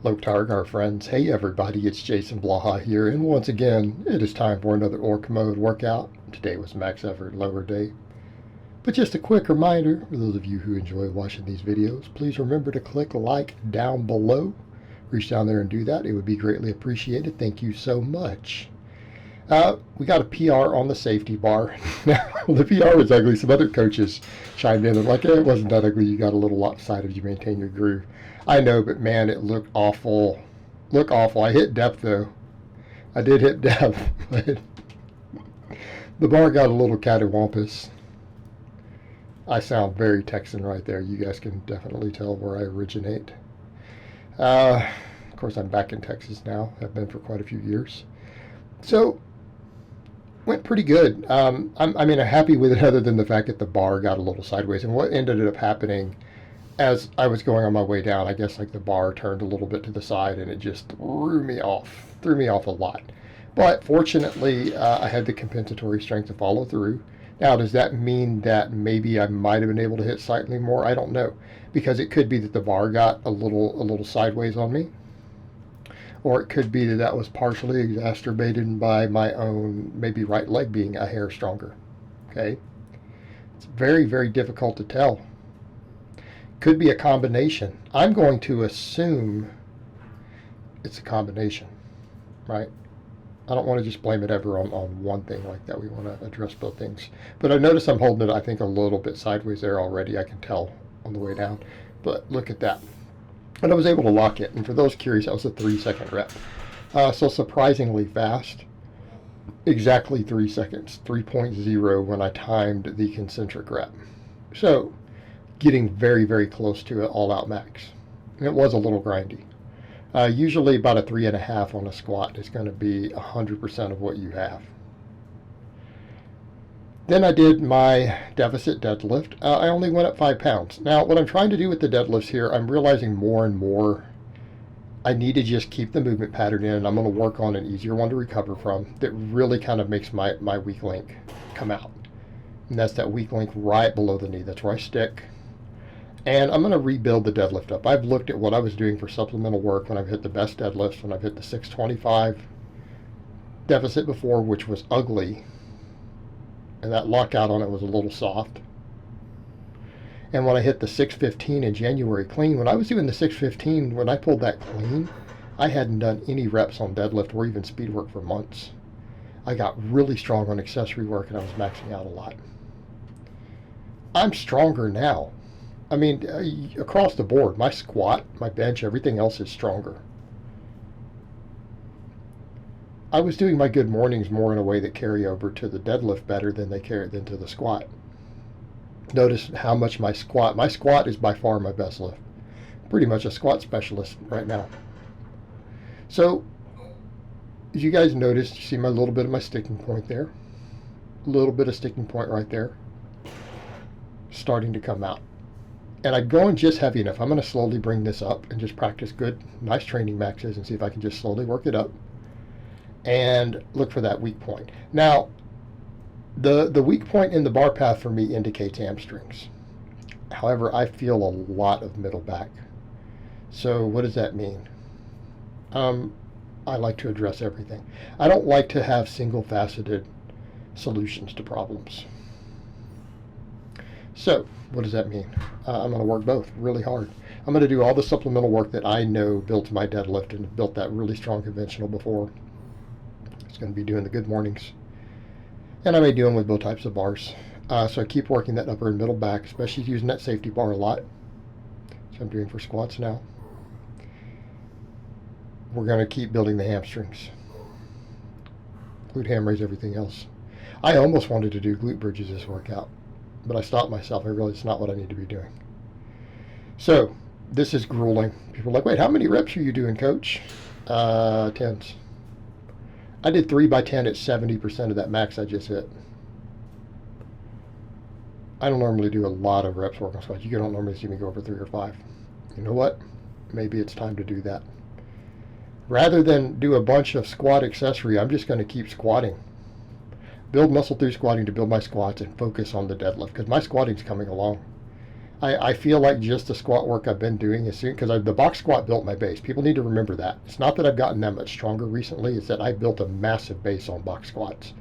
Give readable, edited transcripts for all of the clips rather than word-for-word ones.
Low Targar friends, hey everybody, it's Jason Blaha here, and once again, it is time for another Orc Mode workout. Today was max effort lower day. But just a quick reminder, for those of you who enjoy watching these videos, please remember to click like down below. Reach down there and do that, it would be greatly appreciated. Thank you so much. We got a PR on the safety bar. Now, the PR was ugly. Some other coaches chimed in and like, it wasn't that ugly. You got a little lopsided. You maintain your groove. I know, but man, it looked awful. Look awful. I hit depth, though. I did hit depth, but the bar got a little cattywampus. I sound very Texan right there. You guys can definitely tell where I originate. Of course, I'm back in Texas now. I've been for quite a few years. So, went pretty good. I'm happy with it other than the fact that the bar got a little sideways. And what ended up happening as I was going on my way down, I guess like the bar turned a little bit to the side and it just threw me off a lot. But fortunately, I had the compensatory strength to follow through. Now, does that mean that maybe I might have been able to hit slightly more? I don't know, because it could be that the bar got a little sideways on me. Or it could be that that was partially exacerbated by my own, maybe right leg being a hair stronger. Okay? It's very, very difficult to tell. Could be a combination. I'm going to assume it's a combination, right? I don't want to just blame it ever on one thing like that. We want to address both things. But I notice I'm holding it, I think, a little bit sideways there already. I can tell on the way down. But look at that. And I was able to lock it. And for those curious, that was a 3-second rep. So surprisingly fast. Exactly 3 seconds. 3.0 when I timed the concentric rep. So getting very, very close to an all-out max. And it was a little grindy. Usually about a 3.5 on a squat is going to be 100% of what you have. Then I did my deficit deadlift. I only went up 5 pounds. Now, what I'm trying to do with the deadlifts here, I'm realizing more and more I need to just keep the movement pattern in, and I'm going to work on an easier one to recover from that really kind of makes my weak link come out. And that's that weak link right below the knee. That's where I stick. And I'm going to rebuild the deadlift up. I've looked at what I was doing for supplemental work when I've hit the best deadlifts, when I've hit the 625 deficit before, which was ugly. And that lockout on it was a little soft. And when I hit the 615 in January clean, when I was doing the 615, when I pulled that clean, I hadn't done any reps on deadlift or even speed work for months. I got really strong on accessory work and I was maxing out a lot. I'm stronger now. I mean, across the board, my squat, my bench, everything else is stronger. I was doing my good mornings more in a way that carry over to the deadlift better than they carry than to the squat. Notice how much my squat is by far my best lift. Pretty much a squat specialist right now. So, as you guys noticed, you see my little bit of my sticking point there. A little bit of sticking point right there. Starting to come out. And I'm going just heavy enough. I'm going to slowly bring this up and just practice good, nice training maxes and see if I can just slowly work it up. And look for that weak point. Now, the weak point in the bar path for me indicates hamstrings. However, I feel a lot of middle back. So what does that mean? I like to address everything. I don't like to have single-faceted solutions to problems. So what does that mean? I'm going to work both really hard. I'm going to do all the supplemental work that I know built my deadlift and built that really strong conventional before. It's going to be doing the good mornings. And I may do them with both types of bars. So I keep working that upper and middle back, especially using that safety bar a lot. So I'm doing for squats now. We're going to keep building the hamstrings. Glute ham raise, everything else. I almost wanted to do glute bridges this workout, but I stopped myself. I realized it's not what I need to be doing. So this is grueling. People are like, wait, how many reps are you doing, coach? 10s. I did 3 by 10 at 70% of that max I just hit. I don't normally do a lot of reps working on squats. You don't normally see me go over 3 or 5. You know what? Maybe it's time to do that. Rather than do a bunch of squat accessory, I'm just going to keep squatting. Build muscle through squatting to build my squats and focus on the deadlift because my squatting's coming along. I feel like just the squat work I've been doing is soon, because the box squat built my base. People need to remember that. It's not that I've gotten that much stronger recently. It's that I built a massive base on box squats.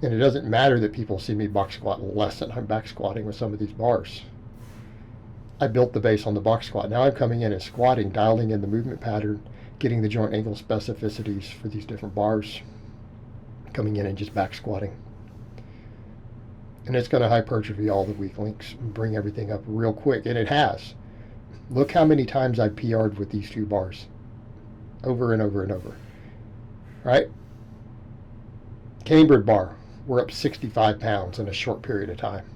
And it doesn't matter that people see me box squat less than I'm back squatting with some of these bars. I built the base on the box squat. Now I'm coming in and squatting, dialing in the movement pattern, getting the joint angle specificities for these different bars, coming in and just back squatting. And it's going to hypertrophy all the weak links and bring everything up real quick. And it has. Look how many times I PR'd with these two bars. Over and over and over. Right? Cambered bar. We're up 65 pounds in a short period of time.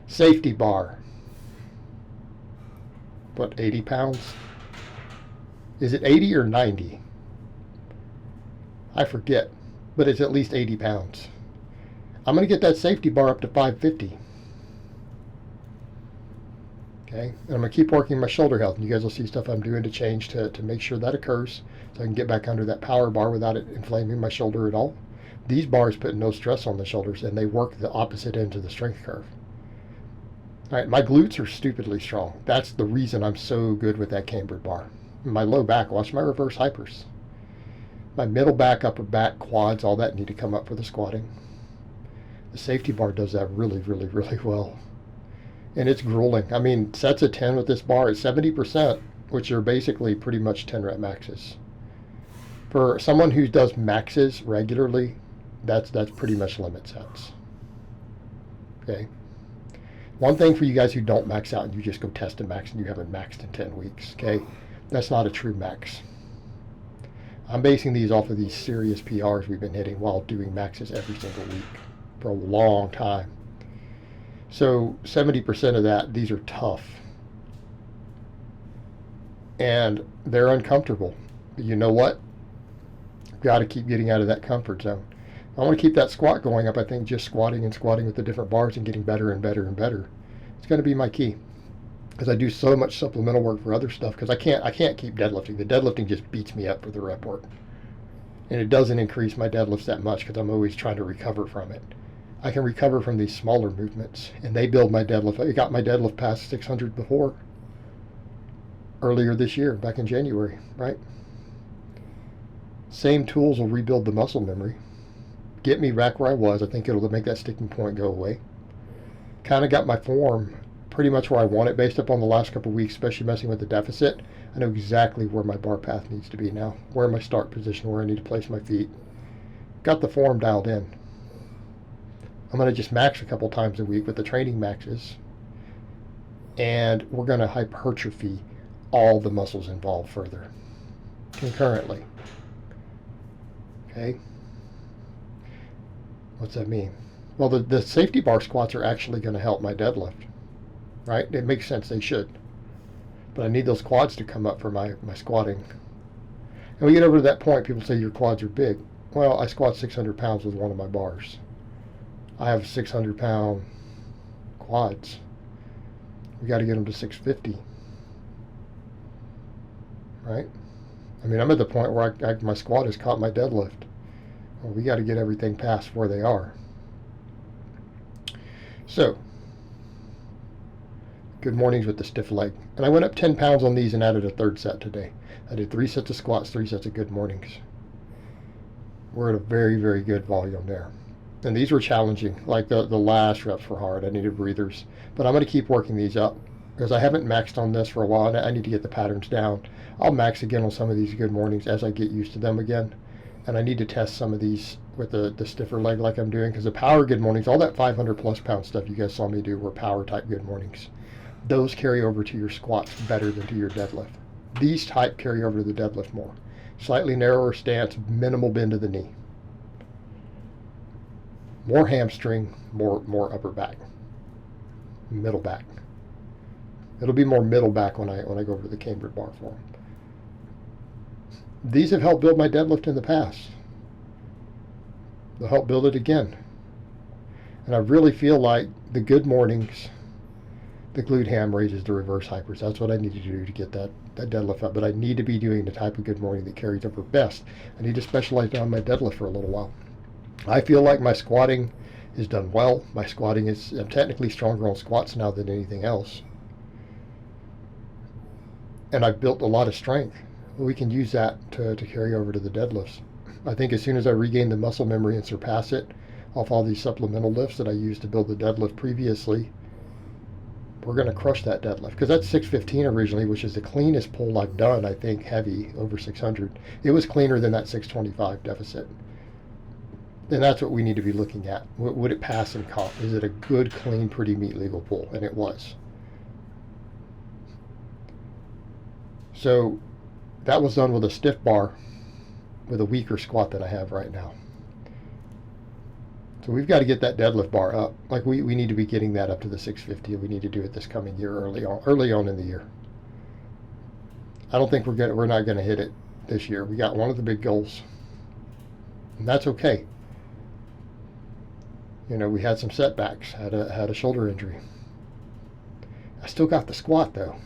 Safety bar. What, 80 pounds? Is it 80 or 90? I forget. But it's at least 80 pounds. I'm going to get that safety bar up to 550. Okay, and I'm going to keep working my shoulder health. And you guys will see stuff I'm doing to change to make sure that occurs, so I can get back under that power bar without it inflaming my shoulder at all. These bars put no stress on the shoulders, and they work the opposite end of the strength curve. All right, my glutes are stupidly strong. That's the reason I'm so good with that cambered bar. My low back, watch my reverse hypers. My middle back, upper back, quads, all that need to come up for the squatting. The safety bar does that really, really, really well. And it's grueling. I mean, sets of 10 with this bar at 70%, which are basically pretty much 10 rep maxes. For someone who does maxes regularly, that's pretty much limit sets. Okay. One thing for you guys who don't max out and you just go test a max and you haven't maxed in 10 weeks, okay? That's not a true max. I'm basing these off of these serious PRs we've been hitting while doing maxes every single week for a long time. So 70% of that, these are tough. And they're uncomfortable. But you know what? Got to keep getting out of that comfort zone. I want to keep that squat going up. I think just squatting and squatting with the different bars and getting better and better and better. It's going to be my key. Because I do so much supplemental work for other stuff. Because I can't keep deadlifting. The deadlifting just beats me up for the rep work. And it doesn't increase my deadlifts that much because I'm always trying to recover from it. I can recover from these smaller movements, and they build my deadlift. I got my deadlift past 600 before, earlier this year, back in January, right? Same tools will rebuild the muscle memory. Get me back where I was. I think it'll make that sticking point go away. Kind of got my form pretty much where I want it based upon the last couple of weeks, especially messing with the deficit. I know exactly where my bar path needs to be now, where my start position, where I need to place my feet. Got the form dialed in. I'm going to just max a couple times a week with the training maxes. And we're going to hypertrophy all the muscles involved further concurrently. Okay? What's that mean? Well, the safety bar squats are actually going to help my deadlift. Right? It makes sense. They should. But I need those quads to come up for my squatting. And we get over to that point, people say your quads are big. Well, I squat 600 pounds with one of my bars. I have 600-pound quads. We got to get them to 650. Right? I mean, I'm at the point where my squat has caught my deadlift. Well, we got to get everything past where they are. So, good mornings with the stiff leg. And I went up 10 pounds on these and added a third set today. I did 3 sets of squats, 3 sets of good mornings. We're at a very, very good volume there. And these were challenging. Like the last reps were hard. I needed breathers. But I'm going to keep working these up because I haven't maxed on this for a while and I need to get the patterns down. I'll max again on some of these good mornings as I get used to them again. And I need to test some of these with the stiffer leg like I'm doing, because the power good mornings, all that 500 plus pound stuff you guys saw me do were power type good mornings. Those carry over to your squats better than to your deadlift. These type carry over to the deadlift more. Slightly narrower stance, minimal bend of the knee. More hamstring, more upper back, middle back. It'll be more middle back when I go over to the cambered bar form. These have helped build my deadlift in the past. They'll help build it again. And I really feel like the good mornings, the glute ham raises, the reverse hypers, that's what I need to do to get that deadlift up. But I need to be doing the type of good morning that carries over best. I need to specialize down my deadlift for a little while. I feel like my squatting is done well. My squatting is, I'm technically stronger on squats now than anything else. And I've built a lot of strength. We can use that to carry over to the deadlifts. I think as soon as I regain the muscle memory and surpass it off all these supplemental lifts that I used to build the deadlift previously, we're going to crush that deadlift. Because that's 615 originally, which is the cleanest pull I've done, I think, heavy, over 600. It was cleaner than that 625 deficit. And that's what we need to be looking at. Would it pass in comp? Is it a good, clean, pretty meat legal pull? And it was. So that was done with a stiff bar with a weaker squat than I have right now. So we've got to get that deadlift bar up. Like we need to be getting that up to the 650. We need to do it this coming year, early on in the year. I don't think we're not going to hit it this year. We got one of the big goals, and that's okay. You know, we had some setbacks. Had a shoulder injury. I still got the squat though.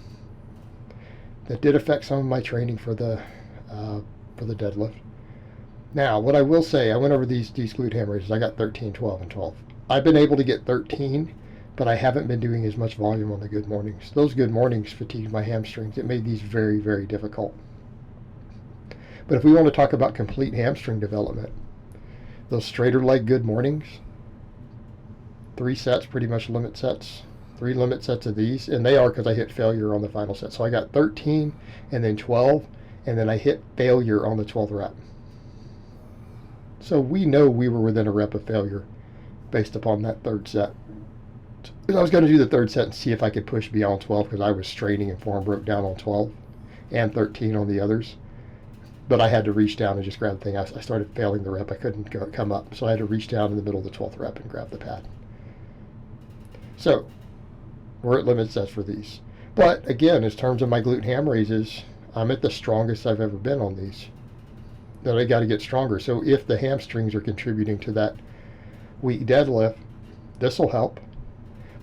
That did affect some of my training for the deadlift. Now, what I will say, I went over these glute ham raises. I got 13, 12, and 12. I've been able to get 13, but I haven't been doing as much volume on the good mornings. Those good mornings fatigued my hamstrings. It made these very, very difficult. But if we want to talk about complete hamstring development, those straighter leg good mornings, 3 sets, pretty much limit sets, 3 limit sets of these, and they are because I hit failure on the final set. So I got 13 and then 12, and then I hit failure on the 12th rep. So we know we were within a rep of failure based upon that third set. I was going to do the third set and see if I could push beyond 12 because I was straining and form broke down on 12 and 13 on the others. But I had to reach down and just grab the thing. I started failing the rep. I couldn't come up. So I had to reach down in the middle of the 12th rep and grab the pad. So we're at limit sets for these. But again, in terms of my glute ham raises, I'm at the strongest I've ever been on these. That I got to get stronger. So if the hamstrings are contributing to that weak deadlift, this will help.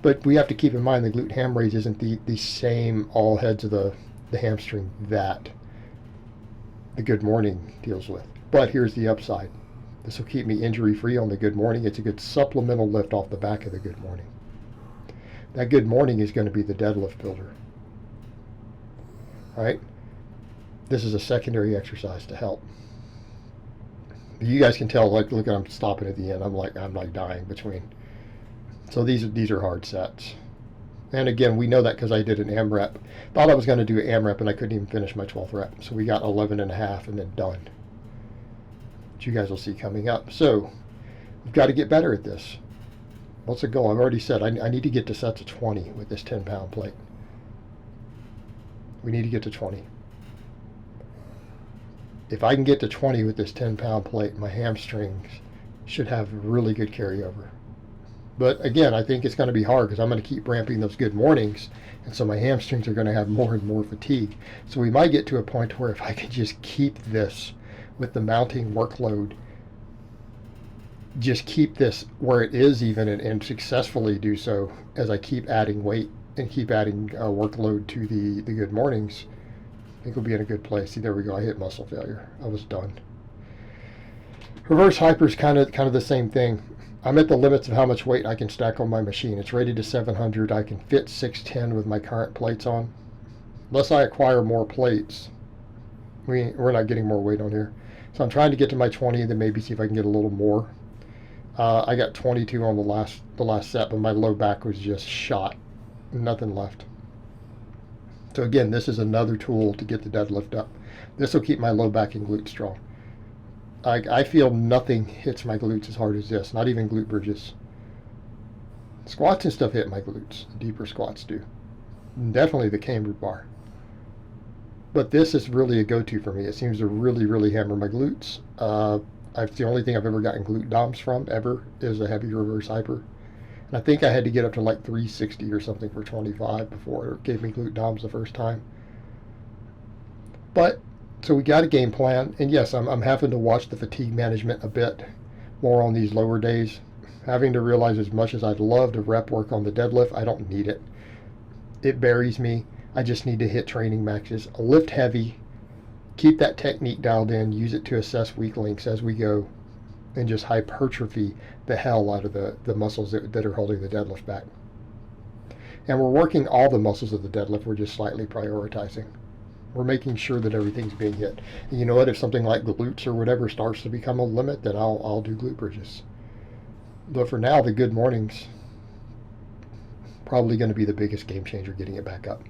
But we have to keep in mind the glute ham raise isn't the same all heads of the hamstring that the good morning deals with. But here's the upside. This will keep me injury free on the good morning. It's a good supplemental lift off the back of the good morning. That good morning is going to be the deadlift builder. All right? This is a secondary exercise to help. You guys can tell, like, look, I'm stopping at the end. I'm like dying between. So these are hard sets. And again, we know that because I did an AMRAP. Thought I was going to do an AMRAP and I couldn't even finish my 12th rep. So we got 11 and a half and then done. Which you guys will see coming up. So we've got to get better at this. What's the goal? I've already said I need to get to sets of 20 with this 10-pound plate. We need to get to 20. If I can get to 20 with this 10-pound plate, my hamstrings should have really good carryover. But again, I think it's going to be hard because I'm going to keep ramping those good mornings, and so my hamstrings are going to have more and more fatigue. So we might get to a point where if I can just keep this with the mounting workload, just keep this where it is even and successfully do so as I keep adding weight and keep adding workload to the good mornings, I think we'll be in a good place. See, there we go. I hit muscle failure. I was done. Reverse hyper is kind of the same thing. I'm at the limits of how much weight I can stack on my machine. It's rated to 700. I can fit 610 with my current plates on. Unless I acquire more plates, we're not getting more weight on here. So I'm trying to get to my 20 and then maybe see if I can get a little more. I got 22 on the last set, but my low back was just shot. Nothing left. So again, this is another tool to get the deadlift up. This will keep my low back and glutes strong. I feel nothing hits my glutes as hard as this, not even glute bridges. Squats and stuff hit my glutes. Deeper squats do. Definitely the cambered bar. But this is really a go-to for me. It seems to really, really hammer my glutes. The only thing I've ever gotten glute DOMs from, ever, is a heavy reverse hyper. And I think I had to get up to like 360 or something for 25 before it gave me glute DOMs the first time. But so we got a game plan, and yes, I'm having to watch the fatigue management a bit more on these lower days. Having to realize as much as I'd love to rep work on the deadlift, I don't need it. It buries me. I just need to hit training maxes. I'll lift heavy, keep that technique dialed in, use it to assess weak links as we go, and just hypertrophy the hell out of the muscles that are holding the deadlift back. And we're working all the muscles of the deadlift. We're just slightly prioritizing. We're making sure that everything's being hit. And you know what? If something like glutes or whatever starts to become a limit, then I'll do glute bridges. But for now, the good mornings probably going to be the biggest game changer, getting it back up.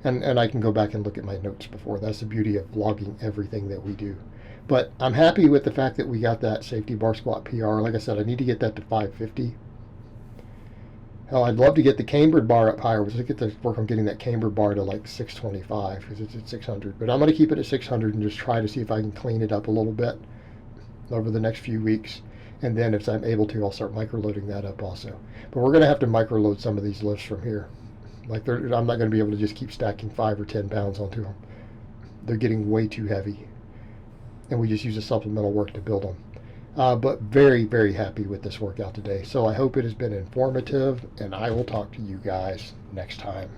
And I can go back and look at my notes before. That's the beauty of logging everything that we do. But I'm happy with the fact that we got that safety bar squat PR. Like I said, I need to get that to 550. Hell, I'd love to get the cambered bar up higher. We'll get to work on getting that cambered bar to like 625 because it's at 600. But I'm going to keep it at 600 and just try to see if I can clean it up a little bit over the next few weeks. And then if I'm able to, I'll start micro-loading that up also. But we're going to have to micro-load some of these lifts from here. Like I'm not going to be able to just keep stacking 5 or 10 pounds onto them. They're getting way too heavy. And we just use the supplemental work to build them. But very, very happy with this workout today. So I hope it has been informative, and I will talk to you guys next time.